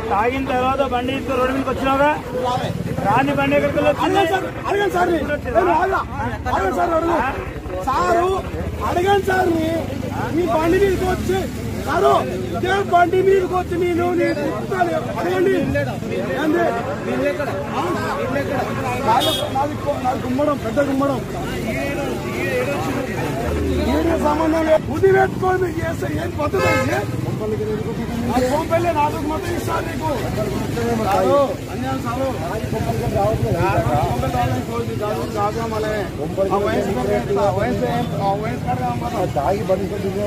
తాగిన తర్వాత బండి రోడ్డు మీదకి వచ్చినావుగా రాని బండి ఎక్కడికి అడగండి సారు అడగండి సార్ మీ బండి మీదకి వచ్చి సారు ఇదే బండి మీదకి వచ్చి నేను అడగండి నాది గుమ్మడం పెద్ద గుమ్మడం సంబంధం లేదు బుద్ధి పెట్టుకోని మీకు చేస్తే ఏం పద్ధతి కోంపల్లి నాకు మొత్తం ఇస్తాను నీకు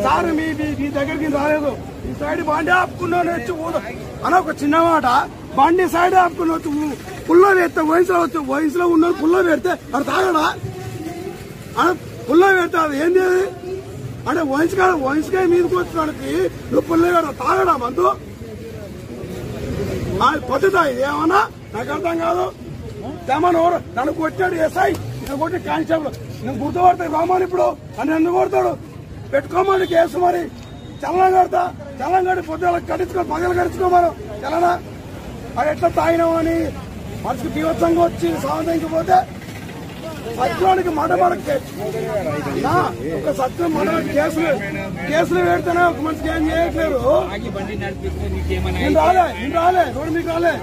సార్ మీ దగ్గరికి రాలేదు ఈ సైడ్ బండి ఆపుకున్నాను వచ్చి అని ఒక చిన్న మాట బండి సైడ్ ఆపుకుని వచ్చి పుల్లో పెడితే వయసులో ఉన్న పుల్లో పెడితే అది తాగడా పుల్లో పెడితే అది ఏంది అంటే వయసుకాయ మీదకి వచ్చినాడికి నువ్వు పుల్లగాడు తాగడా మందు కొట్టుదా ఇది ఏమన్నా నాకు అర్థం కాదు తెమ్మను నన్ను కొట్టాడు ఎస్ఐ నేను కొట్టి కానిస్టేబుల్ నేను గుర్తుపడతాయి రామాని ఇప్పుడు అని ఎందుకు కొడతాడు పెట్టుకోమని కేసు మరి చల్లం కడతా చల్లం కడి పొద్దుల కట్టించుకో పగలు కడుచుకోమను చలనా అది ఎట్లా తాగినామని మనసుకు తీవ్రంగా వచ్చి సాధనకి పోతే సత్యానికి మడమడకే ఒక సత్యం మడ కేసులు పెడితేనే ఒక మనిషికి ఏం చేయట్లేదు నేను రాలే రోడ్డు మీకు రాలే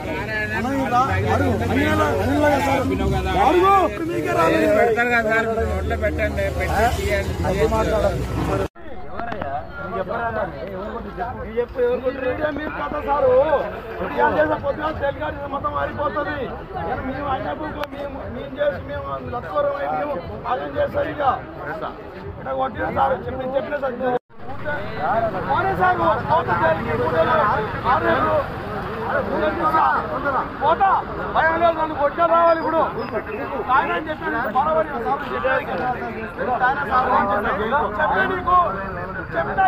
మీకే మీరు కదా సారు పొద్దున తెలుగు మొత్తం మారిపోతుంది మేము అన్న బుక్లో మేము చేసి మేము లక్కోరం మేము అదేం చేస్తారు ఇక కొట్టిన సార్ చెప్పిన సార్ పోతా భయం లేదు నన్ను కొట్టిన రావాలి ఇప్పుడు ఆయన అని చెప్పాను బరాబరి చెప్పే నీకు చెప్పినా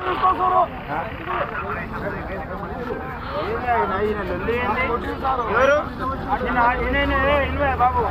తీసుకొస్తారు బాబు